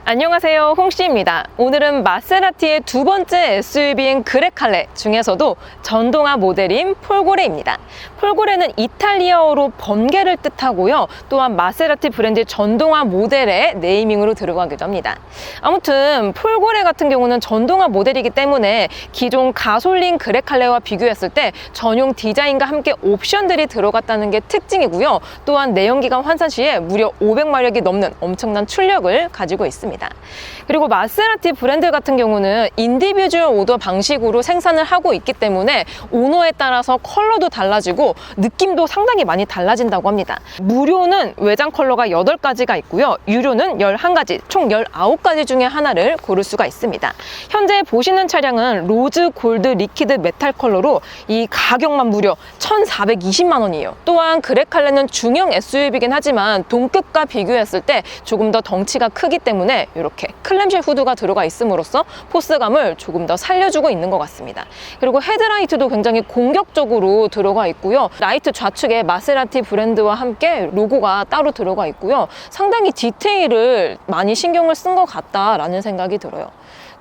안녕하세요, 홍씨입니다. 오늘은 마세라티의 두 번째 SUV인 그레칼레 중에서도 전동화 모델인 폴고레입니다. 폴고레는 이탈리아어로 번개를 뜻하고요. 또한 마세라티 브랜드 전동화 모델의 네이밍으로 들어가기도 합니다. 아무튼 폴고레 같은 경우는 전동화 모델이기 때문에 기존 가솔린 그레칼레와 비교했을 때 전용 디자인과 함께 옵션들이 들어갔다는 게 특징이고요. 또한 내연기관 환산 시에 무려 500마력이 넘는 엄청난 출력을 가지고 있습니다. 그리고 마세라티 브랜드 같은 경우는 인디비주얼 오더 방식으로 생산을 하고 있기 때문에 오너에 따라서 컬러도 달라지고 느낌도 상당히 많이 달라진다고 합니다. 무료는 외장 컬러가 8가지가 있고요. 유료는 11가지, 총 19가지 중에 하나를 고를 수가 있습니다. 현재 보시는 차량은 로즈 골드 리퀴드 메탈 컬러로 이 가격만 무려 1,420만 원이에요. 또한 그레칼레는 중형 SUV이긴 하지만 동급과 비교했을 때 조금 더 덩치가 크기 때문에 이렇게 클램쉘 후드가 들어가 있음으로써 포스감을 조금 더 살려주고 있는 것 같습니다. 그리고 헤드라이트도 굉장히 공격적으로 들어가 있고요. 라이트 좌측에 마세라티 브랜드와 함께 로고가 따로 들어가 있고요. 상당히 디테일을 많이 신경을 쓴 것 같다라는 생각이 들어요.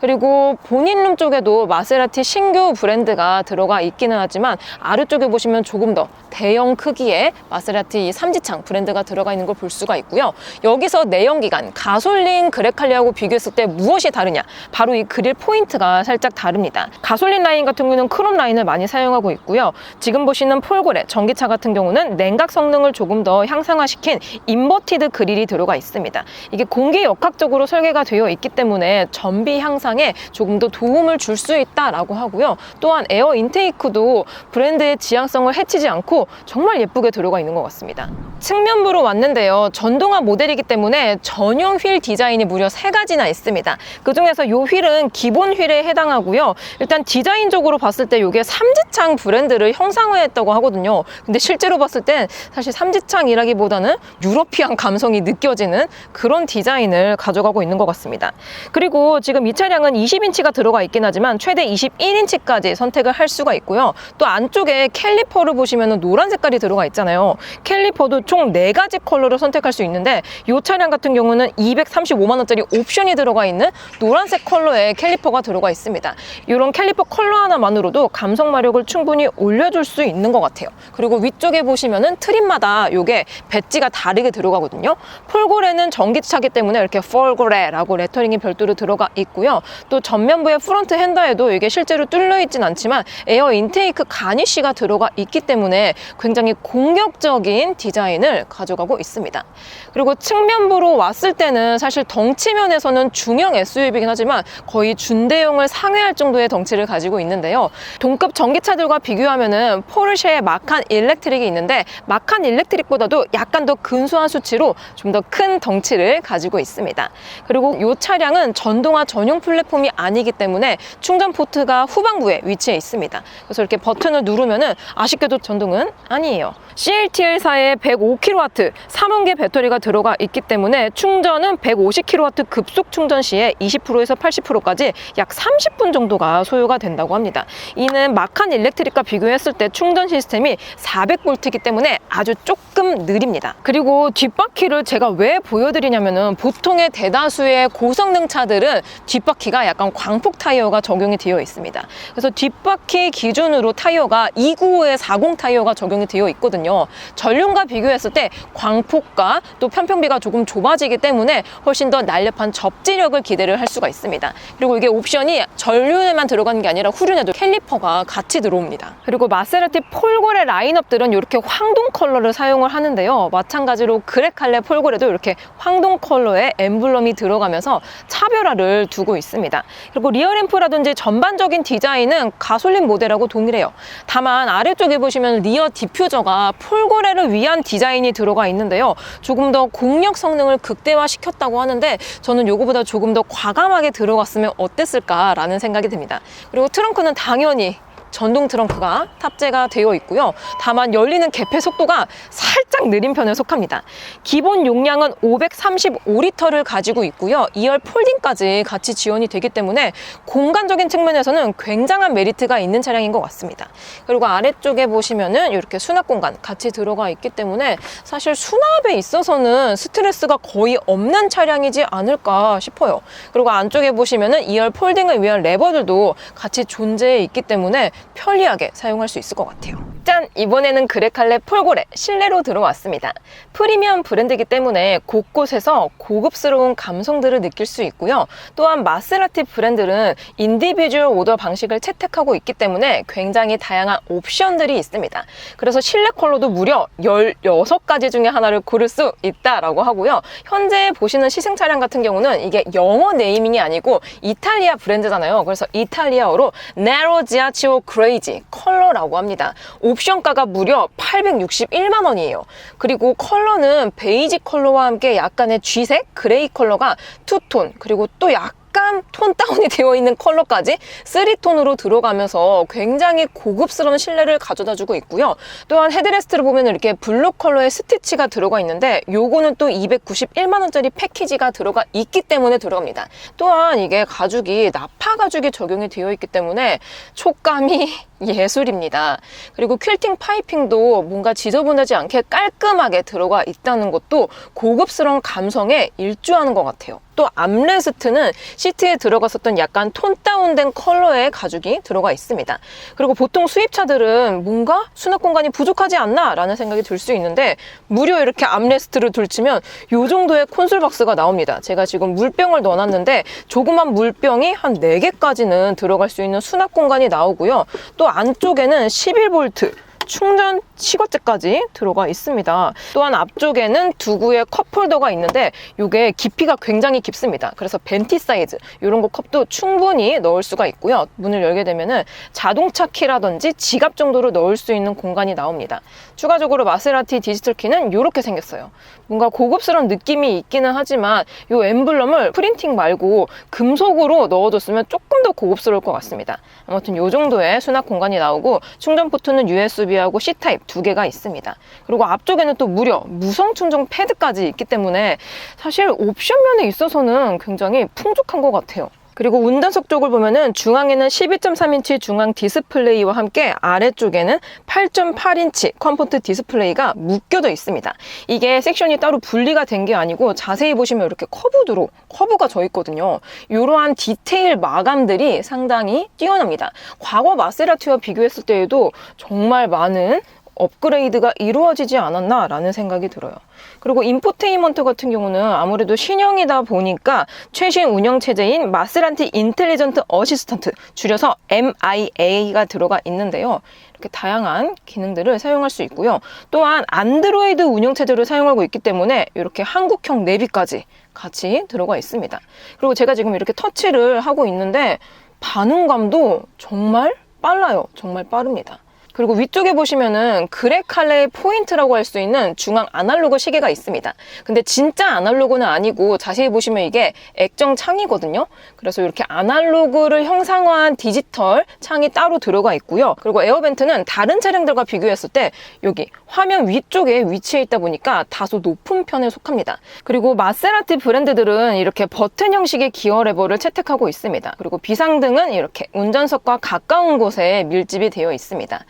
그리고 본인룸 쪽에도 마세라티 신규 브랜드가 들어가 있기는 하지만 아래쪽에 보시면 조금 더 대형 크기의 마세라티 3지창 브랜드가 들어가 있는 걸 볼 수가 있고요. 여기서 내연기관 가솔린 그레칼레하고 비교했을 때 무엇이 다르냐? 바로 이 그릴 포인트가 살짝 다릅니다. 가솔린 라인 같은 경우는 크롬 라인을 많이 사용하고 있고요. 지금 보시는 폴고레 전기차 같은 경우는 냉각 성능을 조금 더 향상화시킨 인버티드 그릴이 들어가 있습니다. 이게 공기 역학적으로 설계가 되어 있기 때문에 전비 향상에 조금 더 도움을 줄 수 있다라고 하고요. 또한 에어 인테이크도 브랜드의 지향성을 해치지 않고 정말 예쁘게 들어가 있는 것 같습니다. 측면부로 왔는데요. 전동화 모델이기 때문에 전용 휠 디자인이 무려 3가지나 있습니다. 그중에서 이 휠은 기본 휠에 해당하고요. 일단 디자인적으로 봤을 때 이게 3지창 브랜드를 형상화했다고 하거든요. 근데 실제로 봤을 땐 사실 3지창이라기보다는 유러피안 감성이 느껴지는 그런 디자인을 가져가고 있는 것 같습니다. 그리고 지금 이 차량은 20인치가 들어가 있긴 하지만 최대 21인치까지 선택을 할 수가 있고요. 또 안쪽에 캘리퍼를 보시면 노란 색깔이 들어가 있잖아요. 캘리퍼도 총 4가지 컬러를 선택할 수 있는데 이 차량 같은 경우는 235만 원짜리 옵션이 들어가 있는 노란색 컬러의 캘리퍼가 들어가 있습니다. 이런 캘리퍼 컬러 하나만으로도 감성 마력을 충분히 올려줄 수 있는 것 같아요. 그리고 위쪽에 보시면은 트림마다 이게 배지가 다르게 들어가거든요. 폴고레는 전기차기 때문에 이렇게 폴고레라고 레터링이 별도로 들어가 있고요. 또 전면부의 프론트 핸더에도 이게 실제로 뚫려 있진 않지만 에어 인테이크 가니쉬가 들어가 있기 때문에 굉장히 공격적인 디자인을 가져가고 있습니다. 그리고 측면부로 왔을 때는 사실 덩치면에서는 중형 SUV이긴 하지만 거의 준대형을 상회할 정도의 덩치를 가지고 있는데요. 동급 전기차들과 비교하면은 포르쉐의 마칸 일렉트릭이 있는데 마칸 일렉트릭보다도 약간 더 근소한 수치로 좀 더 큰 덩치를 가지고 있습니다. 그리고 이 차량은 전동화 전용 플랫폼이 아니기 때문에 충전 포트가 후방부에 위치해 있습니다. 그래서 이렇게 버튼을 누르면은 아쉽게도 전동은 아니에요. CATL4의 105kW 3원계 배터리가 들어가 있기 때문에 충전은 150kW 급속 충전 시에 20%에서 80%까지 약 30분 정도가 소요가 된다고 합니다. 이는 마칸 일렉트릭과 비교했을 때 충전 시스템이 400V이기 때문에 아주 조금 느립니다. 그리고 뒷바퀴를 제가 왜 보여드리냐면은 보통의 대다수의 고성능 차들은 뒷바퀴가 약간 광폭 타이어가 적용이 되어 있습니다. 그래서 뒷바퀴 기준으로 타이어가 295의 40 타이어가 적용이 되어 있거든요. 전륜과 비교했을 때 광폭과 또 편평비가 조금 좁아지기 때문에 훨씬 더 날렵한 접지력을 기대를 할 수가 있습니다. 그리고 이게 옵션이 전륜에만 들어가는 게 아니라 후륜에도 캘리퍼가 같이 들어옵니다. 그리고 마세라티 폴고레 라인업들은 이렇게 황동 컬러를 사용을 하는데요. 마찬가지로 그레칼레 폴고레도 이렇게 황동 컬러의 엠블럼이 들어가면서 차별화를 두고 있습니다. 그리고 리어램프라든지 전반적인 디자인은 가솔린 모델하고 동일해요. 다만 아래쪽에 보시면 리어 디퓨저가 폴고레를 위한 디자인이 들어가 있는데요. 조금 더 공력 성능을 극대화시켰다고 하는데 저는 이거보다 조금 더 과감하게 들어갔으면 어땠을까라는 생각이 듭니다. 그리고 트렁크는 당연히 전동 트렁크가 탑재가 되어 있고요. 다만 열리는 개폐 속도가 살짝 느린 편에 속합니다. 기본 용량은 535리터를 가지고 있고요. 2열 폴딩까지 같이 지원이 되기 때문에 공간적인 측면에서는 굉장한 메리트가 있는 차량인 것 같습니다. 그리고 아래쪽에 보시면은 이렇게 수납 공간 같이 들어가 있기 때문에 사실 수납에 있어서는 스트레스가 거의 없는 차량이지 않을까 싶어요. 그리고 안쪽에 보시면은 2열 폴딩을 위한 레버들도 같이 존재해 있기 때문에 편리하게 사용할 수 있을 것 같아요. 짠! 이번에는 그레칼레 폴고레 실내로 들어왔습니다. 프리미엄 브랜드이기 때문에 곳곳에서 고급스러운 감성들을 느낄 수 있고요. 또한 마세라티 브랜드는 인디비주얼 오더 방식을 채택하고 있기 때문에 굉장히 다양한 옵션들이 있습니다. 그래서 실내 컬러도 무려 16가지 중에 하나를 고를 수 있다라고 하고요. 현재 보시는 시승 차량 같은 경우는 이게 영어 네이밍이 아니고 이탈리아 브랜드잖아요. 그래서 이탈리아어로 네로 지아치오 그레이지 컬러라고 합니다. 옵션가가 무려 861만 원이에요. 그리고 컬러는 베이지 컬러와 함께 약간의 쥐색, 그레이 컬러가 투톤, 그리고 또 약간 톤 다운이 되어 있는 컬러까지 3톤으로 들어가면서 굉장히 고급스러운 실내를 가져다주고 있고요. 또한 헤드레스트를 보면 이렇게 블루 컬러의 스티치가 들어가 있는데 요거는 또 291만 원짜리 패키지가 들어가 있기 때문에 들어갑니다. 또한 이게 가죽이 나파 가죽이 적용이 되어 있기 때문에 촉감이 예술입니다. 그리고 퀼팅 파이핑도 뭔가 지저분하지 않게 깔끔하게 들어가 있다는 것도 고급스러운 감성에 일조하는 것 같아요. 또 암레스트는 시트에 들어갔었던 약간 톤 다운된 컬러의 가죽이 들어가 있습니다. 그리고 보통 수입차들은 뭔가 수납 공간이 부족하지 않나 라는 생각이 들 수 있는데 무려 이렇게 암레스트를 둘치면 이 정도의 콘솔 박스가 나옵니다. 제가 지금 물병을 넣어놨는데 조그만 물병이 한 4개까지는 들어갈 수 있는 수납 공간이 나오고요. 또 안쪽에는 11V 충전 시거제까지 들어가 있습니다. 또한 앞쪽에는 두구의 컵홀더가 있는데 이게 깊이가 굉장히 깊습니다. 그래서 벤티 사이즈 이런 거 컵도 충분히 넣을 수가 있고요. 문을 열게 되면은 자동차 키라든지 지갑 정도로 넣을 수 있는 공간이 나옵니다. 추가적으로 마세라티 디지털 키는 이렇게 생겼어요. 뭔가 고급스러운 느낌이 있기는 하지만 이 엠블럼을 프린팅 말고 금속으로 넣어줬으면 조금 더 고급스러울 것 같습니다. 아무튼 이 정도의 수납 공간이 나오고 충전 포트는 USB하고 C타입 2개가 있습니다. 그리고 앞쪽에는 또 무려 무선 충전 패드까지 있기 때문에 사실 옵션 면에 있어서는 굉장히 풍족한 것 같아요. 그리고 운전석 쪽을 보면은 중앙에는 12.3인치 중앙 디스플레이와 함께 아래쪽에는 8.8인치 컴포트 디스플레이가 묶여져 있습니다. 이게 섹션이 따로 분리가 된 게 아니고 자세히 보시면 이렇게 커브가 져 있거든요. 이러한 디테일 마감들이 상당히 뛰어납니다. 과거 마세라티와 비교했을 때에도 정말 많은 업그레이드가 이루어지지 않았나 라는 생각이 들어요. 그리고 인포테인먼트 같은 경우는 아무래도 신형이다 보니까 최신 운영체제인 마세라티 인텔리전트 어시스턴트, 줄여서 MIA가 들어가 있는데요. 이렇게 다양한 기능들을 사용할 수 있고요. 또한 안드로이드 운영체제를 사용하고 있기 때문에 이렇게 한국형 내비까지 같이 들어가 있습니다. 그리고 제가 지금 이렇게 터치를 하고 있는데 반응감도 정말 빨라요. 정말 빠릅니다. 그리고 위쪽에 보시면은 그레칼레의 포인트라고 할 수 있는 중앙 아날로그 시계가 있습니다. 근데 진짜 아날로그는 아니고 자세히 보시면 이게 액정 창이거든요. 그래서 이렇게 아날로그를 형상화한 디지털 창이 따로 들어가 있고요. 그리고 에어벤트는 다른 차량들과 비교했을 때 여기 화면 위쪽에 위치해 있다 보니까 다소 높은 편에 속합니다. 그리고 마세라티 브랜드들은 이렇게 버튼 형식의 기어 레버를 채택하고 있습니다. 그리고 비상등은 이렇게 운전석과 가까운 곳에 밀집이 되어 있습니다.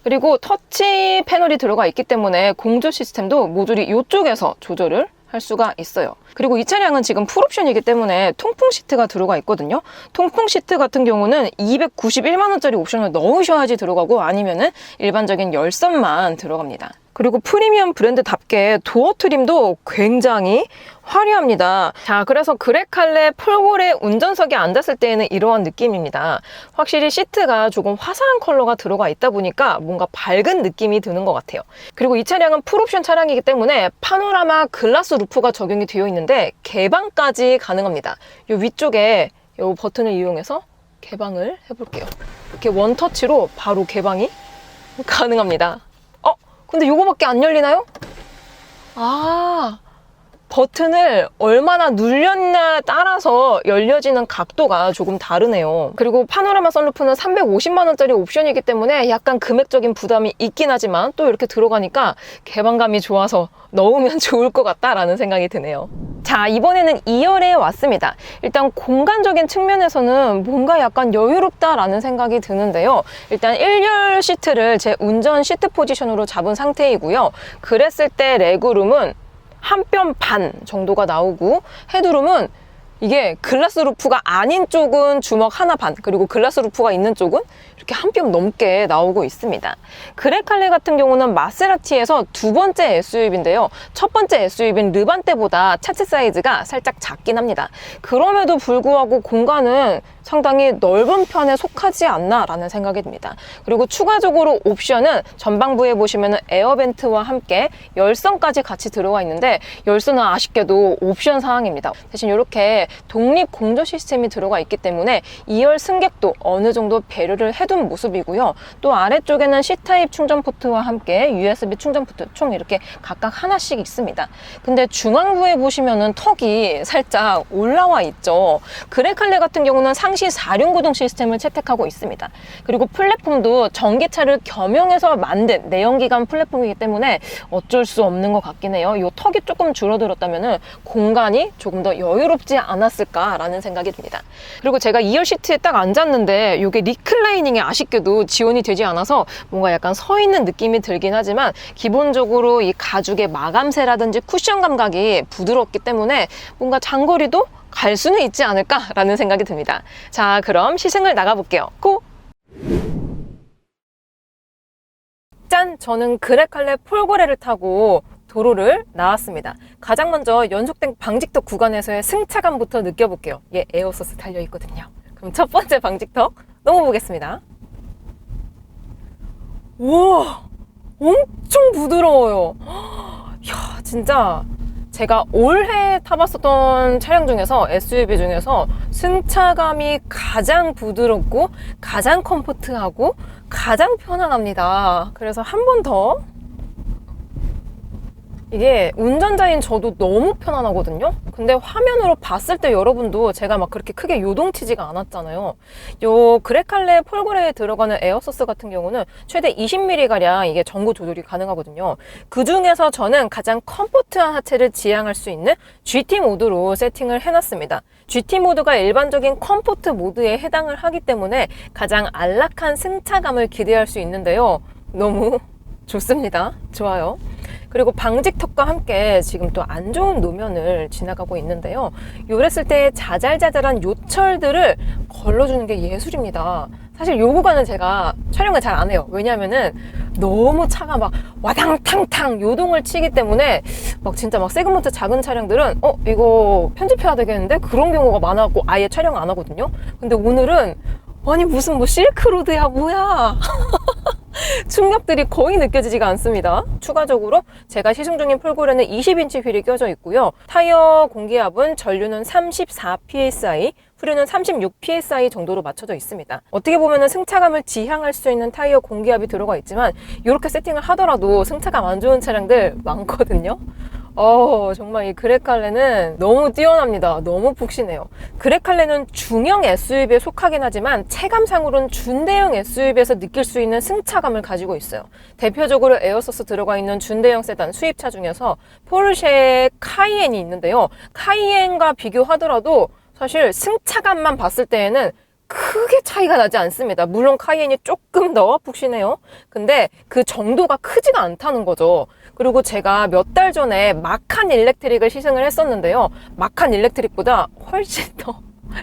그리고 터치 패널이 들어가 있기 때문에 공조 시스템도 모듈이 이쪽에서 조절을 할 수가 있어요. 그리고 이 차량은 지금 풀옵션이기 때문에 통풍 시트가 들어가 있거든요. 통풍 시트 같은 경우는 291만 원짜리 옵션을 넣으셔야지 들어가고 아니면은 일반적인 열선만 들어갑니다. 그리고 프리미엄 브랜드답게 도어 트림도 굉장히 화려합니다. 자, 그래서 그레칼레 폴고레 운전석에 앉았을 때에는 이러한 느낌입니다. 확실히 시트가 조금 화사한 컬러가 들어가 있다 보니까 뭔가 밝은 느낌이 드는 것 같아요. 그리고 이 차량은 풀옵션 차량이기 때문에 파노라마 글라스 루프가 적용이 되어 있는데 개방까지 가능합니다. 이 위쪽에 이 버튼을 이용해서 개방을 해볼게요. 이렇게 원터치로 바로 개방이 가능합니다. 근데 요거밖에 안 열리나요? 버튼을 얼마나 눌렸냐에 따라서 열려지는 각도가 조금 다르네요. 그리고 파노라마 선루프는 350만 원짜리 옵션이기 때문에 약간 금액적인 부담이 있긴 하지만 또 이렇게 들어가니까 개방감이 좋아서 넣으면 좋을 것 같다라는 생각이 드네요. 자, 이번에는 2열에 왔습니다. 일단 공간적인 측면에서는 뭔가 약간 여유롭다라는 생각이 드는데요. 일단 1열 시트를 제 운전 시트 포지션으로 잡은 상태이고요. 그랬을 때 레그룸은 한 뼘 반 정도가 나오고, 헤드룸은 이게 글라스 루프가 아닌 쪽은 주먹 하나 반, 그리고 글라스 루프가 있는 쪽은 이렇게 한 뼘 넘게 나오고 있습니다. 그레칼레 같은 경우는 마세라티에서 두 번째 SUV인데요. 첫 번째 SUV인 르반떼보다 차체 사이즈가 살짝 작긴 합니다. 그럼에도 불구하고 공간은 상당히 넓은 편에 속하지 않나라는 생각이 듭니다. 그리고 추가적으로 옵션은 전방부에 보시면 에어벤트와 함께 열선까지 같이 들어가 있는데, 열선은 아쉽게도 옵션 사항입니다. 대신 이렇게 독립 공조 시스템이 들어가 있기 때문에 2열 승객도 어느 정도 배려를 해둔 모습이고요. 또 아래쪽에는 C타입 충전 포트와 함께 USB 충전 포트 총 이렇게 각각 하나씩 있습니다. 근데 중앙부에 보시면은 턱이 살짝 올라와 있죠. 그레칼레 같은 경우는 상시 4륜구동 시스템을 채택하고 있습니다. 그리고 플랫폼도 전기차를 겸용해서 만든 내연기관 플랫폼이기 때문에 어쩔 수 없는 것 같긴 해요. 이 턱이 조금 줄어들었다면 공간이 조금 더 여유롭지 않았을까라는 생각이 듭니다. 그리고 제가 2열 시트에 딱 앉았는데 이게 리클라이닝이 아쉽게도 지원이 되지 않아서 뭔가 약간 서 있는 느낌이 들긴 하지만, 기본적으로 이 가죽의 마감새라든지 쿠션 감각이 부드럽기 때문에 뭔가 장거리도 갈 수는 있지 않을까라는 생각이 듭니다. 자, 그럼 시승을 나가볼게요. 고! 짠! 저는 그레칼레 폴고레를 타고 도로를 나왔습니다. 가장 먼저 연속된 방직턱 구간에서의 승차감부터 느껴볼게요. 얘 에어소스 달려있거든요. 그럼 첫 번째 방직턱 넘어보겠습니다. 우와! 엄청 부드러워요. 이야, 진짜 제가 올해 타봤었던 차량 중에서, SUV 중에서 승차감이 가장 부드럽고 가장 컴포트하고 가장 편안합니다. 그래서 한 번 더, 이게 운전자인 저도 너무 편안하거든요. 근데 화면으로 봤을 때 여러분도 제가 막 그렇게 크게 요동치지가 않았잖아요. 요 그레칼레 폴고레에 들어가는 에어소스 같은 경우는 최대 20mm가량 이게 전고 조절이 가능하거든요. 그 중에서 저는 가장 컴포트한 하체를 지향할 수 있는 GT 모드로 세팅을 해놨습니다. GT 모드가 일반적인 컴포트 모드에 해당을 하기 때문에 가장 안락한 승차감을 기대할 수 있는데요. 너무 좋습니다. 좋아요. 그리고 방직턱과 함께 지금 또 안 좋은 노면을 지나가고 있는데요. 요랬을 때 자잘자잘한 요철들을 걸러주는 게 예술입니다. 사실 요 구간은 제가 촬영을 잘 안 해요. 왜냐면은 너무 차가 막 와당탕탕 요동을 치기 때문에 막 진짜 막 세그먼트 작은 차량들은 이거 편집해야 되겠는데? 그런 경우가 많아갖고 아예 촬영 안 하거든요. 근데 오늘은 아니 무슨 뭐 실크로드야 뭐야. 충격들이 거의 느껴지지가 않습니다. 추가적으로 제가 시승 중인 폴고레는 20인치 휠이 껴져 있고요. 타이어 공기압은 전류는 34psi, 후륜은 36psi 정도로 맞춰져 있습니다. 어떻게 보면 승차감을 지향할 수 있는 타이어 공기압이 들어가 있지만 이렇게 세팅을 하더라도 승차감 안 좋은 차량들 많거든요. 정말 이 그레칼레는 너무 뛰어납니다. 너무 푹신해요. 그레칼레는 중형 SUV에 속하긴 하지만 체감상으로는 준대형 SUV에서 느낄 수 있는 승차감을 가지고 있어요. 대표적으로 에어소스 들어가 있는 준대형 세단 수입차 중에서 포르쉐의 카이엔이 있는데요. 카이엔과 비교하더라도 사실 승차감만 봤을 때에는 크게 차이가 나지 않습니다. 물론 카이엔이 조금 더 푹신해요. 근데 그 정도가 크지가 않다는 거죠. 그리고 제가 몇 달 전에 마칸 일렉트릭을 시승을 했었는데요. 마칸 일렉트릭보다 훨씬 더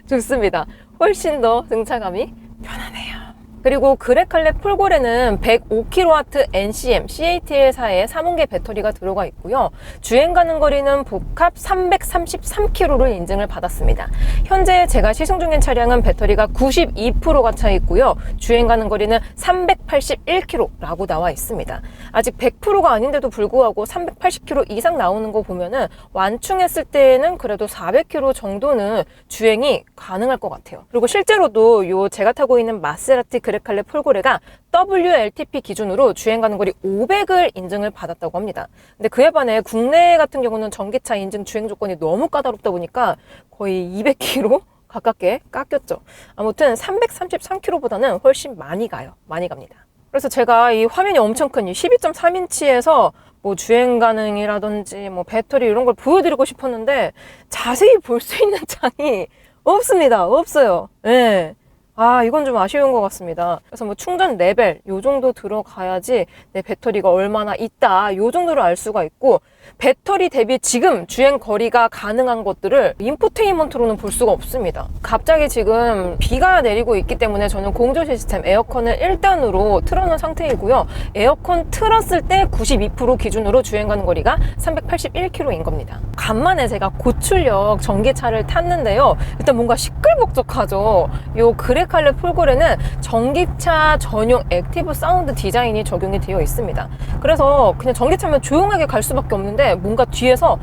좋습니다. 훨씬 더 승차감이 편안해요. 그리고 그레칼레 폴고레는 105kW NCM CATL사의 3원계 배터리가 들어가 있고요. 주행 가는 거리는 복합 333km를 인증을 받았습니다. 현재 제가 시승 중인 차량은 배터리가 92%가 차 있고요. 주행 가는 거리는 381km라고 나와 있습니다. 아직 100%가 아닌데도 불구하고 380km 이상 나오는 거 보면은 완충했을 때에는 그래도 400km 정도는 주행이 가능할 것 같아요. 그리고 실제로도 제가 타고 있는 마세라티 그레칼레 폴고레가 WLTP 기준으로 주행가능거리 500을 인증을 받았다고 합니다. 근데 그에 반해 국내 같은 경우는 전기차 인증 주행 조건이 너무 까다롭다 보니까 거의 200km 가깝게 깎였죠. 아무튼 333km보다는 훨씬 많이 가요. 많이 갑니다. 그래서 제가 이 화면이 엄청 큰 이 12.3인치에서 뭐 주행 가능이라든지 뭐 배터리 이런 걸 보여드리고 싶었는데 자세히 볼 수 있는 창이 없습니다. 없어요. 네. 아, 이건 좀 아쉬운 것 같습니다. 그래서 뭐 충전 레벨 요 정도 들어가야지 내 배터리가 얼마나 있다 요 정도를 알 수가 있고, 배터리 대비 지금 주행 거리가 가능한 것들을 인포테인먼트로는 볼 수가 없습니다. 갑자기 지금 비가 내리고 있기 때문에 저는 공조 시스템 에어컨을 1단으로 틀어놓은 상태이고요. 에어컨 틀었을 때 92% 기준으로 주행 가능거리가 381km인 겁니다. 간만에 제가 고출력 전기차를 탔는데요. 일단 뭔가 시끌벅적하죠. 요 그레칼레 폴고레는 전기차 전용 액티브 사운드 디자인이 적용이 되어 있습니다. 그래서 그냥 전기차면 조용하게 갈 수밖에 없는데 뭔가 뒤에서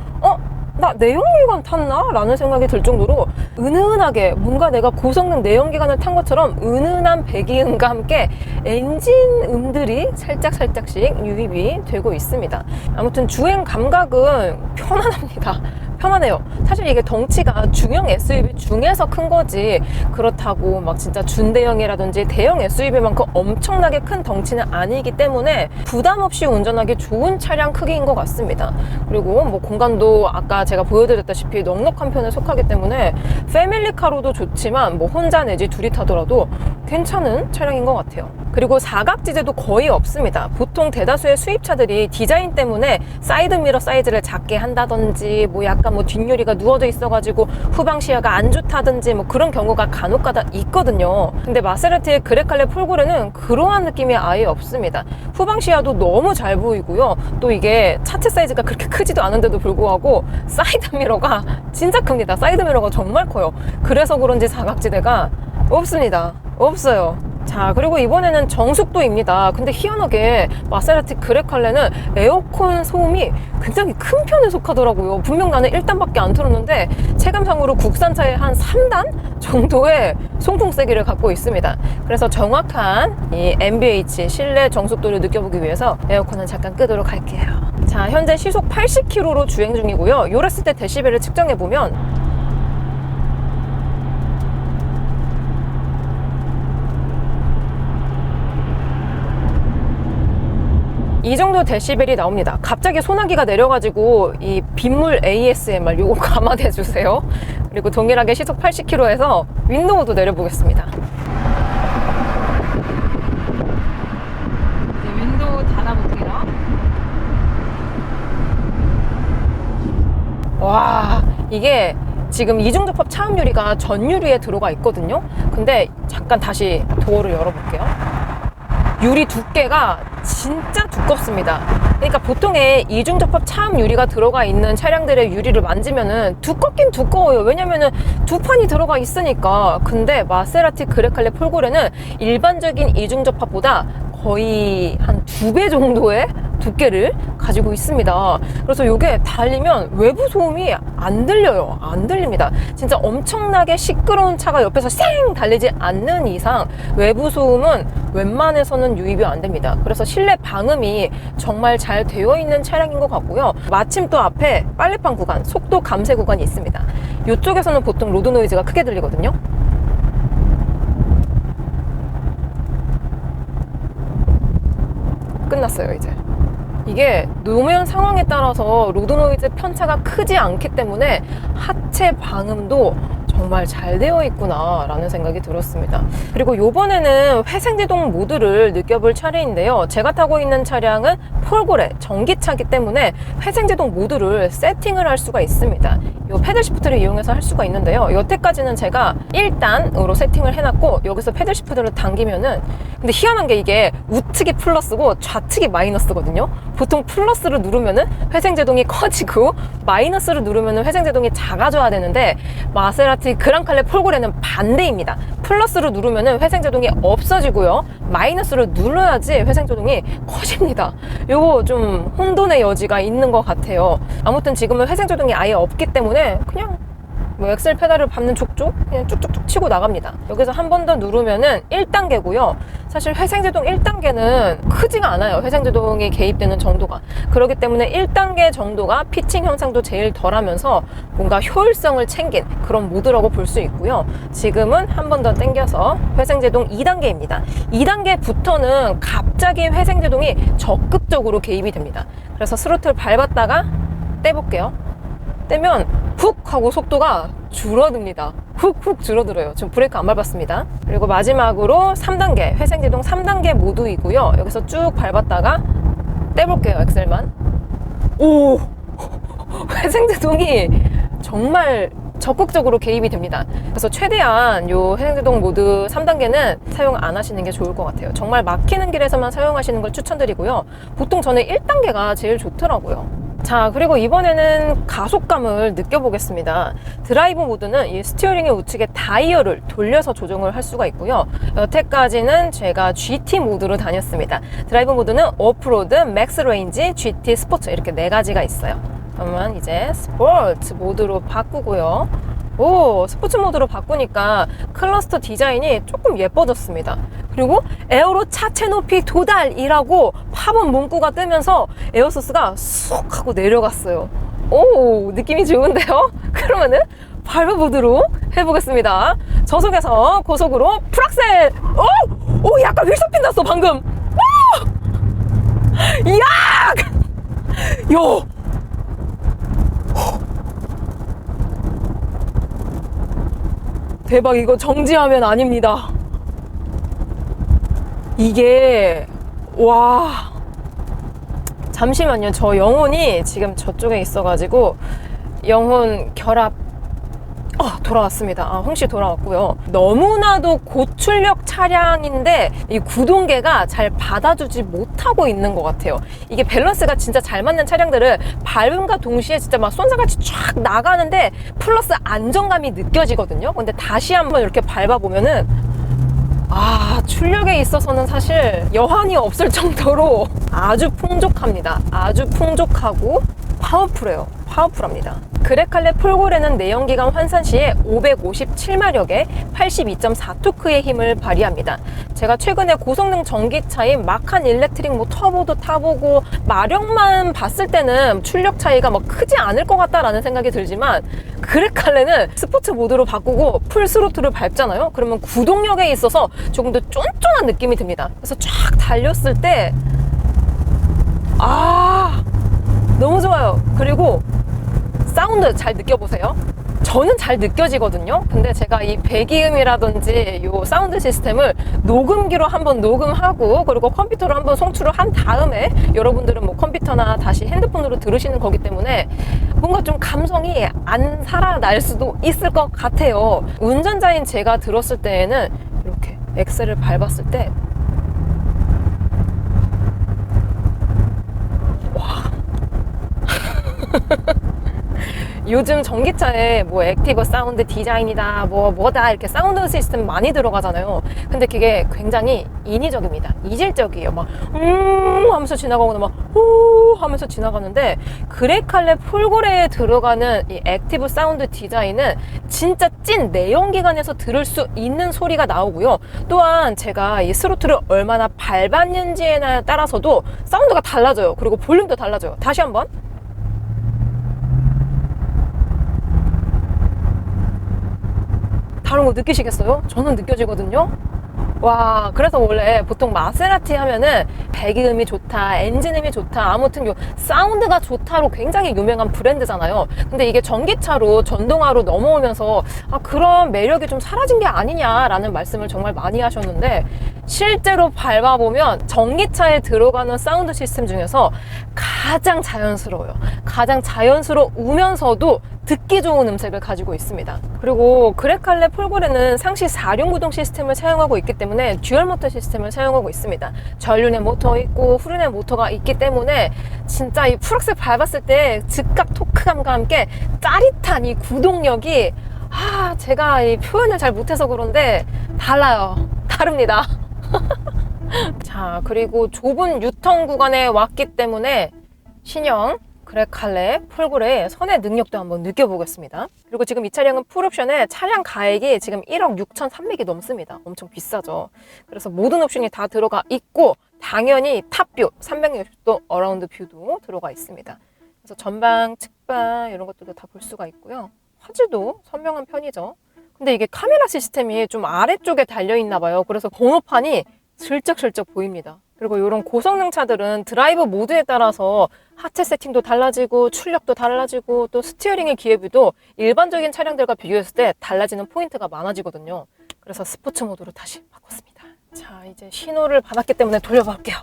나 내연기관 탔나? 라는 생각이 들 정도로 은은하게 뭔가 내가 고성능 내연기관을 탄 것처럼 은은한 배기음과 함께 엔진 음들이 살짝씩 유입이 되고 있습니다. 아무튼 주행 감각은 편안합니다. 편하네요. 사실 이게 덩치가 중형 SUV 중에서 큰 거지 그렇다고 막 진짜 준대형이라든지 대형 SUV만큼 엄청나게 큰 덩치는 아니기 때문에 부담 없이 운전하기 좋은 차량 크기인 것 같습니다. 그리고 뭐 공간도 아까 제가 보여드렸다시피 넉넉한 편에 속하기 때문에 패밀리카로도 좋지만 뭐 혼자 내지 둘이 타더라도 괜찮은 차량인 것 같아요. 그리고 사각지대도 거의 없습니다. 보통 대다수의 수입차들이 디자인 때문에 사이드미러 사이즈를 작게 한다든지 뭐 약간 뭐 뒷유리가 누워져 있어가지고 후방 시야가 안 좋다든지 뭐 그런 경우가 간혹가다 있거든요. 근데 마세라티의 그레칼레 폴고레는 그러한 느낌이 아예 없습니다. 후방 시야도 너무 잘 보이고요. 또 이게 차체 사이즈가 그렇게 크지도 않은데도 불구하고 사이드미러가 진짜 큽니다. 사이드미러가 정말 커요. 그래서 그런지 사각지대가 없습니다. 없어요. 자, 그리고 이번에는 정숙도입니다. 근데 희한하게 마세라티 그레칼레는 에어컨 소음이 굉장히 큰 편에 속하더라고요. 분명 나는 1단밖에 안 틀었는데 체감상으로 국산차의 한 3단 정도의 송풍 세기를 갖고 있습니다. 그래서 정확한 이 NVH 실내 정숙도를 느껴보기 위해서 에어컨은 잠깐 끄도록 할게요. 자, 현재 시속 80km로 주행 중이고요. 요랬을 때 데시벨을 측정해보면 이 정도 데시벨이 나옵니다. 갑자기 소나기가 내려가지고 이 빗물 ASMR 요거 감안해 주세요. 그리고 동일하게 시속 80km에서 윈도우도 내려보겠습니다. 이제 윈도우 닫아볼게요. 와, 이게 지금 이중접합 차음 유리가 전 유리에 들어가 있거든요. 근데 잠깐 다시 도어를 열어볼게요. 유리 두께가 진짜 두껍습니다. 그러니까 보통의 이중접합 차음 유리가 들어가 있는 차량들의 유리를 만지면은 두껍긴 두꺼워요. 왜냐면은 두 판이 들어가 있으니까. 근데 마세라티 그레칼레 폴고레는 일반적인 이중접합보다 거의 한 2배 정도의 두께를 가지고 있습니다. 그래서 이게 달리면 외부 소음이 안 들려요. 안 들립니다. 진짜 엄청나게 시끄러운 차가 옆에서 쌩 달리지 않는 이상 외부 소음은 웬만해서는 유입이 안 됩니다. 그래서 실내 방음이 정말 잘 되어 있는 차량인 것 같고요. 마침 또 앞에 빨래판 구간, 속도 감쇄 구간이 있습니다. 이쪽에서는 보통 로드 노이즈가 크게 들리거든요. 끝났어요, 이제. 이게 노면 상황에 따라서 로드 노이즈 편차가 크지 않기 때문에 하체 방음도 정말 잘 되어 있구나 라는 생각이 들었습니다. 그리고 이번에는 회생제동 모드를 느껴볼 차례인데요. 제가 타고 있는 차량은 폴고레 전기차이기 때문에 회생제동 모드를 세팅을 할 수가 있습니다. 이 패들 시프트를 이용해서 할 수가 있는데요. 여태까지는 제가 1단으로 세팅을 해놨고 여기서 패들 시프트를 당기면은, 근데 희한한 게 이게 우측이 플러스고 좌측이 마이너스거든요. 보통 플러스를 누르면은 회생제동이 커지고 마이너스를 누르면은 회생제동이 작아져야 되는데 마세라티 그랑칼레 폴고레는 반대입니다. 플러스를 누르면은 회생제동이 없어지고요. 마이너스를 눌러야지 회생제동이 커집니다. 요거 좀 혼돈의 여지가 있는 것 같아요. 아무튼 지금은 회생제동이 아예 없기 때문에 그냥 뭐 엑셀 페달을 밟는 족족 그냥 쭉쭉쭉 치고 나갑니다. 여기서 한 번 더 누르면은 1단계고요. 사실 회생제동 1단계는 크지가 않아요. 회생제동이 개입되는 정도가. 그렇기 때문에 1단계 정도가 피칭 현상도 제일 덜하면서 뭔가 효율성을 챙긴 그런 모드라고 볼 수 있고요. 지금은 한 번 더 당겨서 회생제동 2단계입니다. 2단계부터는 갑자기 회생제동이 적극적으로 개입이 됩니다. 그래서 스로틀 밟았다가 떼볼게요. 떼면 훅 하고 속도가 줄어듭니다. 훅훅 줄어들어요. 지금 브레이크 안 밟았습니다. 그리고 마지막으로 3단계 회생제동 3단계 모드이고요. 여기서 쭉 밟았다가 떼볼게요. 엑셀만. 오 회생제동이 정말 적극적으로 개입이 됩니다. 그래서 최대한 요 회생제동 모드 3단계는 사용 안 하시는 게 좋을 것 같아요. 정말 막히는 길에서만 사용하시는 걸 추천드리고요. 보통 저는 1단계가 제일 좋더라고요. 자, 그리고 이번에는 가속감을 느껴보겠습니다. 드라이브 모드는 이 스티어링의 우측에 다이얼을 돌려서 조정을 할 수가 있고요. 여태까지는 제가 GT 모드로 다녔습니다. 드라이브 모드는 오프로드, 맥스 레인지, GT, 스포츠 이렇게 4가지가 있어요. 그러면 이제 스포츠 모드로 바꾸고요. 오, 스포츠 모드로 바꾸니까 클러스터 디자인이 조금 예뻐졌습니다. 그리고 에어로 차체 높이 도달이라고 팝업 문구가 뜨면서 에어소스가 쑥 하고 내려갔어요. 오, 느낌이 좋은데요? 그러면은 밟아보도록 해보겠습니다. 저속에서 고속으로 풀악셀! 오, 약간 휠스핀 났어 방금. 오! 이야! 요! 대박, 이거 정지하면 아닙니다. 이게 와, 잠시만요. 저 영혼이 지금 저쪽에 있어가지고 영혼 결합 돌아왔습니다. 홍씨 돌아왔고요. 너무나도 고출력 차량인데 이 구동계가 잘 받아주지 못하고 있는 것 같아요. 이게 밸런스가 진짜 잘 맞는 차량들은 밟음과 동시에 진짜 막 쏜살같이 쫙 나가는데 플러스 안정감이 느껴지거든요. 근데 다시 한번 이렇게 밟아보면은 출력에 있어서는 사실 여한이 없을 정도로 아주 풍족합니다. 아주 풍족하고 파워풀해요. 파워풀합니다. 그레칼레 폴고레는 내연기관 환산 시에 557마력에 82.4토크의 힘을 발휘합니다. 제가 최근에 고성능 전기차인 마칸 일렉트릭 뭐 터보도 타보고 마력만 봤을 때는 출력 차이가 뭐 크지 않을 것 같다라는 생각이 들지만 그레칼레는 스포츠 모드로 바꾸고 풀 스로틀을 밟잖아요. 그러면 구동력에 있어서 조금 더 쫀쫀한 느낌이 듭니다. 그래서 쫙 달렸을 때 너무 좋아요. 그리고 사운드 잘 느껴보세요. 저는 잘 느껴지거든요. 근데 제가 이 배기음이라든지 이 사운드 시스템을 녹음기로 한번 녹음하고 그리고 컴퓨터로 한번 송출을 한 다음에 여러분들은 뭐 컴퓨터나 다시 핸드폰으로 들으시는 거기 때문에 뭔가 좀 감성이 안 살아날 수도 있을 것 같아요. 운전자인 제가 들었을 때에는 이렇게 엑셀을 밟았을 때 요즘 전기차에 뭐 액티브 사운드 디자인이다 뭐다 이렇게 사운드 시스템 많이 들어가잖아요. 근데 그게 굉장히 인위적입니다. 이질적이에요. 막 하면서 지나가거나 막 후 하면서 지나가는데 그레칼레 폴고레에 들어가는 이 액티브 사운드 디자인은 진짜 찐 내연기관에서 들을 수 있는 소리가 나오고요. 또한 제가 이 스로틀을 얼마나 밟았는지에 따라서도 사운드가 달라져요. 그리고 볼륨도 달라져요. 다시 한번. 다른 거 느끼시겠어요? 저는 느껴지거든요. 와, 그래서 원래 보통 마세라티 하면은 배기음이 좋다, 엔진음이 좋다, 아무튼 요 사운드가 좋다로 굉장히 유명한 브랜드잖아요. 근데 이게 전기차로 전동화로 넘어오면서 그런 매력이 좀 사라진 게 아니냐라는 말씀을 정말 많이 하셨는데 실제로 밟아보면 전기차에 들어가는 사운드 시스템 중에서 가장 자연스러워요. 가장 자연스러우면서도 듣기 좋은 음색을 가지고 있습니다. 그리고 그레칼레 폴고레는 상시 4륜 구동 시스템을 사용하고 있기 때문에 듀얼 모터 시스템을 사용하고 있습니다. 전륜의 모터 있고 후륜의 모터가 있기 때문에 진짜 이 풀악셀 밟았을 때 즉각 토크감과 함께 짜릿한 이 구동력이 제가 이 표현을 잘 못해서 그런데 달라요. 다릅니다. 자, 그리고 좁은 유턴 구간에 왔기 때문에 신형 그레칼레 폴고레의 선의 능력도 한번 느껴보겠습니다. 그리고 지금 이 차량은 풀옵션에 차량 가액이 지금 1억 6,300이 넘습니다. 엄청 비싸죠. 그래서 모든 옵션이 다 들어가 있고 당연히 탑뷰 360도 어라운드 뷰도 들어가 있습니다. 그래서 전방, 측방 이런 것들도 다 볼 수가 있고요. 화질도 선명한 편이죠. 근데 이게 카메라 시스템이 좀 아래쪽에 달려있나 봐요. 그래서 번호판이 슬쩍슬쩍 보입니다. 그리고 이런 고성능 차들은 드라이브 모드에 따라서 하체 세팅도 달라지고 출력도 달라지고 또 스티어링의 기회비도 일반적인 차량들과 비교했을 때 달라지는 포인트가 많아지거든요. 그래서 스포츠 모드로 다시 바꿨습니다. 자, 이제 신호를 받았기 때문에 돌려볼게요.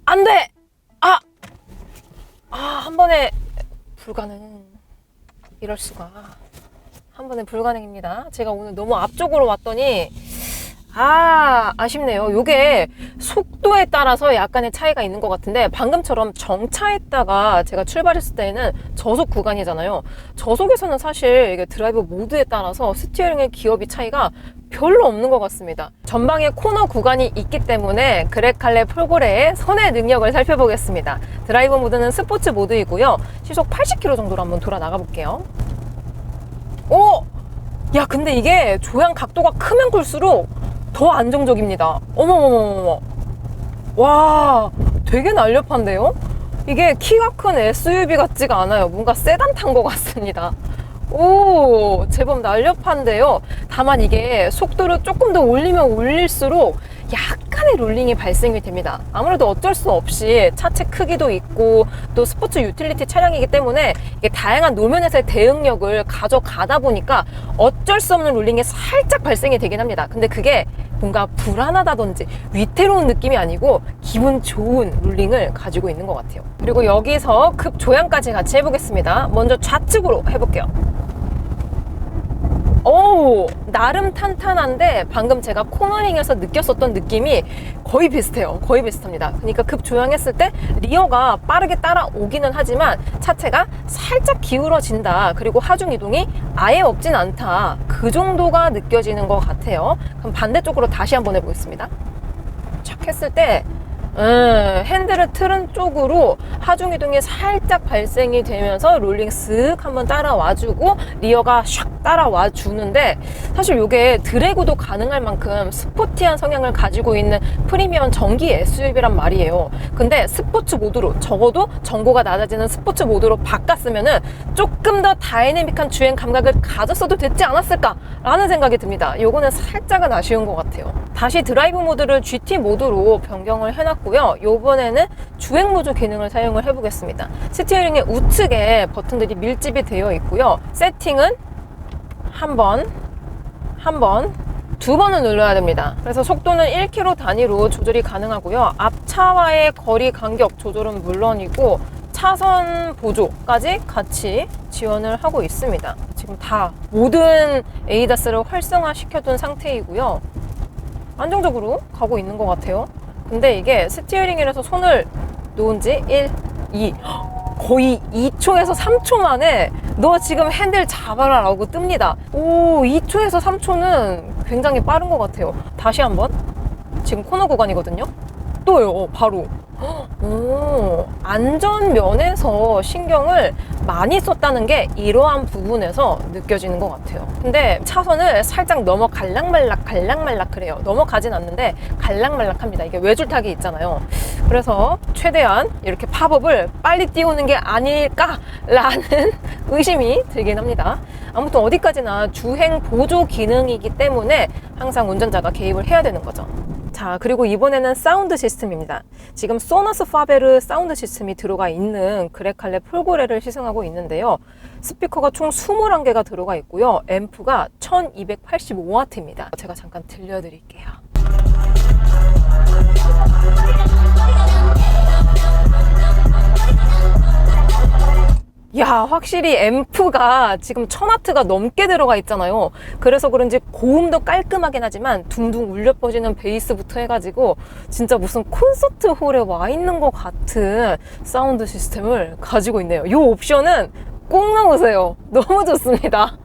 안 돼! 한 번에 불가능. 이럴 수가. 한 번에 불가능입니다. 제가 오늘 너무 앞쪽으로 왔더니 아쉽네요. 요게 속도에 따라서 약간의 차이가 있는 것 같은데 방금처럼 정차했다가 제가 출발했을 때는 저속 구간이잖아요. 저속에서는 사실 이게 드라이브 모드에 따라서 스티어링의 기어비 차이가 별로 없는 것 같습니다. 전방에 코너 구간이 있기 때문에 그레칼레 폴고레의 선의 능력을 살펴보겠습니다. 드라이브 모드는 스포츠 모드이고요. 시속 80km 정도로 한번 돌아 나가 볼게요. 야, 근데 이게 조향 각도가 크면 클수록 더 안정적입니다. 어머머머머. 와, 되게 날렵한데요? 이게 키가 큰 SUV 같지가 않아요. 뭔가 세단 탄 것 같습니다. 오, 제법 날렵한데요. 다만 이게 속도를 조금 더 올리면 올릴수록 약간의 롤링이 발생이 됩니다. 아무래도 어쩔 수 없이 차체 크기도 있고 또 스포츠 유틸리티 차량이기 때문에 이게 다양한 노면에서의 대응력을 가져가다 보니까 어쩔 수 없는 롤링이 살짝 발생이 되긴 합니다. 근데 그게 뭔가 불안하다든지 위태로운 느낌이 아니고 기분 좋은 롤링을 가지고 있는 것 같아요. 그리고 여기서 급조향까지 같이 해보겠습니다. 먼저 좌측으로 해볼게요. 나름 탄탄한데 방금 제가 코너링에서 느꼈었던 느낌이 거의 비슷해요. 거의 비슷합니다. 그러니까 급조향했을 때 리어가 빠르게 따라오기는 하지만 차체가 살짝 기울어진다. 그리고 하중 이동이 아예 없진 않다. 그 정도가 느껴지는 것 같아요. 그럼 반대쪽으로 다시 한번 해보겠습니다. 착 했을 때 핸들을 틀은 쪽으로 하중 이동이 살짝 발생이 되면서 롤링 쓱 한번 따라와주고 리어가 샥 따라와 주는데 사실 이게 드래그도 가능할 만큼 스포티한 성향을 가지고 있는 프리미엄 전기 SUV란 말이에요. 근데 스포츠 모드로 적어도 전고가 낮아지는 스포츠 모드로 바꿨으면은 조금 더 다이내믹한 주행 감각을 가졌어도 됐지 않았을까 라는 생각이 듭니다. 요거는 살짝은 아쉬운 것 같아요. 다시 드라이브 모드를 GT 모드로 변경을 해놨고요. 요번에는 주행 모드 기능을 사용을 해보겠습니다. 스티어링의 우측에 버튼들이 밀집이 되어 있고요. 세팅은 한 번, 두 번을 눌러야 됩니다. 그래서 속도는 1km 단위로 조절이 가능하고요. 앞차와의 거리 간격 조절은 물론이고 차선 보조까지 같이 지원을 하고 있습니다. 지금 다 모든 ADAS를 활성화 시켜둔 상태이고요. 안정적으로 가고 있는 것 같아요. 근데 이게 스티어링이라서 손을 놓은 지 1, 2 거의 2초에서 3초 만에 너 지금 핸들 잡아라 라고 뜹니다. 2초에서 3초는 굉장히 빠른 것 같아요. 다시 한번. 지금 코너 구간이거든요. 또요, 바로. 안전면에서 신경을 많이 썼다는 게 이러한 부분에서 느껴지는 것 같아요. 근데 차선을 살짝 넘어 갈락말락 그래요. 넘어가진 않는데 갈락말락합니다. 이게 외줄타기 있잖아요. 그래서 최대한 이렇게 팝업을 빨리 띄우는 게 아닐까라는 의심이 들긴 합니다. 아무튼 어디까지나 주행 보조 기능이기 때문에 항상 운전자가 개입을 해야 되는 거죠. 자, 그리고 이번에는 사운드 시스템입니다. 지금 소너스 파베르 사운드 시스템이 들어가 있는 그레칼레 폴고레를 시승하고 있는데요. 스피커가 총 21개가 들어가 있고요. 앰프가 1285W입니다. 제가 잠깐 들려드릴게요. 야, 확실히 앰프가 지금 1000W가 넘게 들어가 있잖아요. 그래서 그런지 고음도 깔끔하긴 하지만 둥둥 울려 퍼지는 베이스부터 해가지고 진짜 무슨 콘서트 홀에 와 있는 것 같은 사운드 시스템을 가지고 있네요. 이 옵션은 꼭 넣으세요. 너무 좋습니다.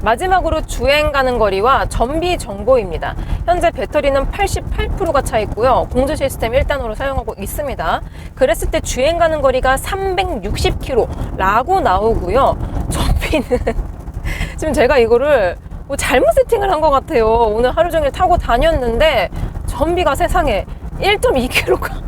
마지막으로 주행 가는 거리와 전비 정보입니다. 현재 배터리는 88%가 차 있고요. 공조 시스템 1단으로 사용하고 있습니다. 그랬을 때 주행 가는 거리가 360km라고 나오고요. 전비는 지금 제가 이거를 뭐 잘못 세팅을 한 것 같아요. 오늘 하루 종일 타고 다녔는데 전비가 세상에 1.2km가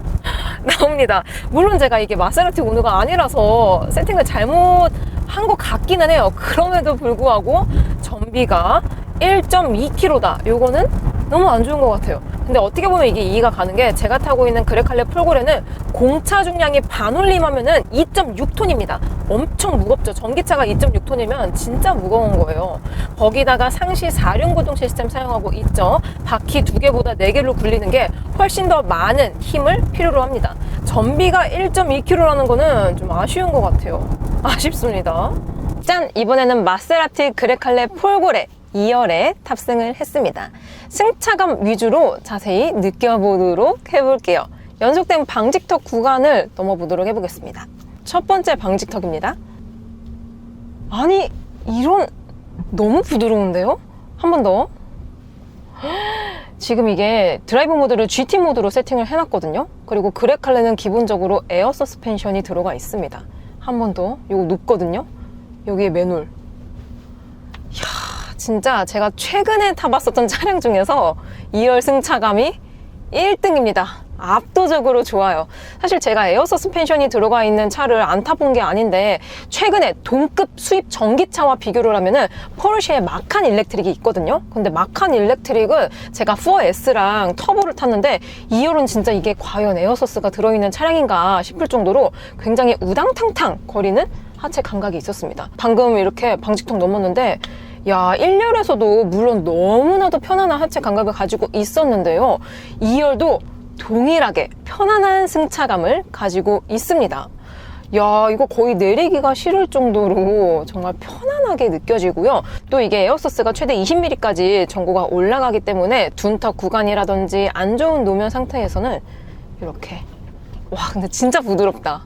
나옵니다. 물론 제가 이게 마세라티 오너가 아니라서 세팅을 잘못 한 것 같기는 해요. 그럼에도 불구하고 전비가 1.2km다. 요거는 너무 안 좋은 것 같아요. 근데 어떻게 보면 이게 이해가 가는 게 제가 타고 있는 그레칼레 폴고레는 공차 중량이 반올림하면은 2.6톤입니다. 엄청 무겁죠. 전기차가 2.6톤이면 진짜 무거운 거예요. 거기다가 상시 4륜구동 시스템 사용하고 있죠. 바퀴 2개보다 4개로 굴리는 게 훨씬 더 많은 힘을 필요로 합니다. 전비가 1.2km라는 거는 좀 아쉬운 것 같아요. 아쉽습니다. 짠! 이번에는 마세라티 그레칼레 폴고레 2열에 탑승을 했습니다. 승차감 위주로 자세히 느껴보도록 해볼게요. 연속된 방직턱 구간을 넘어보도록 해보겠습니다. 첫 번째 방직턱입니다. 아니, 이런 너무 부드러운데요? 한 번 더. 지금 이게 드라이브 모드를 GT 모드로 세팅을 해놨거든요. 그리고 그레칼레는 기본적으로 에어 서스펜션이 들어가 있습니다. 한 번 더. 이거 높거든요. 여기에 매놀. 이야, 진짜 제가 최근에 타봤었던 차량 중에서 2열 승차감이 1등입니다. 압도적으로 좋아요. 사실 제가 에어 서스펜션이 들어가 있는 차를 안 타본 게 아닌데 최근에 동급 수입 전기차와 비교를 하면은 포르쉐의 마칸 일렉트릭이 있거든요. 근데 마칸 일렉트릭은 제가 4S랑 터보를 탔는데 2열은 진짜 이게 과연 에어 서스가 들어있는 차량인가 싶을 정도로 굉장히 우당탕탕 거리는 하체 감각이 있었습니다. 방금 이렇게 방직턱 넘었는데 야, 1열에서도 물론 너무나도 편안한 하체 감각을 가지고 있었는데요. 2열도 동일하게 편안한 승차감을 가지고 있습니다. 야, 이거 거의 내리기가 싫을 정도로 정말 편안하게 느껴지고요. 또 이게 에어서스가 최대 20mm까지 전고가 올라가기 때문에 둔턱 구간이라든지 안 좋은 노면 상태에서는 이렇게 와, 근데 진짜 부드럽다.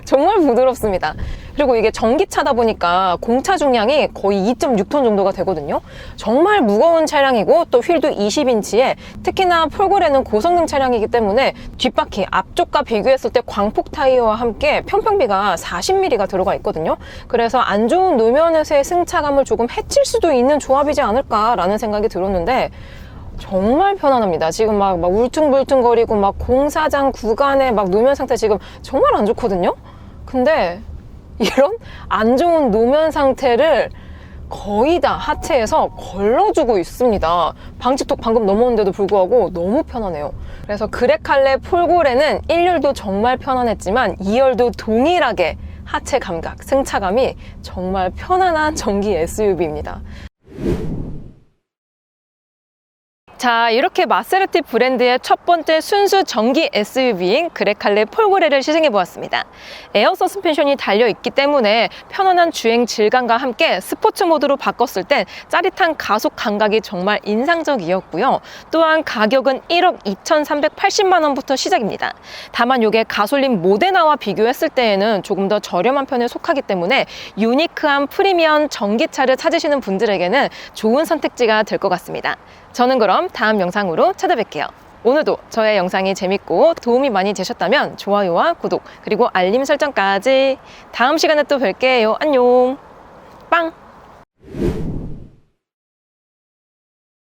정말 부드럽습니다. 그리고 이게 전기차다 보니까 공차 중량이 거의 2.6톤 정도가 되거든요. 정말 무거운 차량이고 또 휠도 20인치에 특히나 폴고레는 고성능 차량이기 때문에 뒷바퀴 앞쪽과 비교했을 때 광폭 타이어와 함께 평평비가 40mm가 들어가 있거든요. 그래서 안 좋은 노면에서의 승차감을 조금 해칠 수도 있는 조합이지 않을까라는 생각이 들었는데 정말 편안합니다. 지금 막 울퉁불퉁거리고 막 공사장 구간에 막 노면 상태 지금 정말 안 좋거든요. 근데 이런 안 좋은 노면 상태를 거의 다 하체에서 걸러주고 있습니다. 방직턱 방금 넘었는데도 불구하고 너무 편하네요. 그래서 그레칼레 폴고레는 1열도 정말 편안했지만 2열도 동일하게 하체 감각, 승차감이 정말 편안한 전기 SUV입니다. 자, 이렇게 마세라티 브랜드의 첫 번째 순수 전기 SUV인 그레칼레 폴고레를 시승해보았습니다. 에어 서스펜션이 달려있기 때문에 편안한 주행 질감과 함께 스포츠 모드로 바꿨을 땐 짜릿한 가속 감각이 정말 인상적이었고요. 또한 가격은 1억 2,380만 원부터 시작입니다. 다만 이게 가솔린 모데나와 비교했을 때에는 조금 더 저렴한 편에 속하기 때문에 유니크한 프리미엄 전기차를 찾으시는 분들에게는 좋은 선택지가 될 것 같습니다. 저는 그럼 다음 영상으로 찾아뵐게요. 오늘도 저의 영상이 재밌고 도움이 많이 되셨다면 좋아요와 구독 그리고 알림 설정까지. 다음 시간에 또 뵐게요. 안녕. 빵!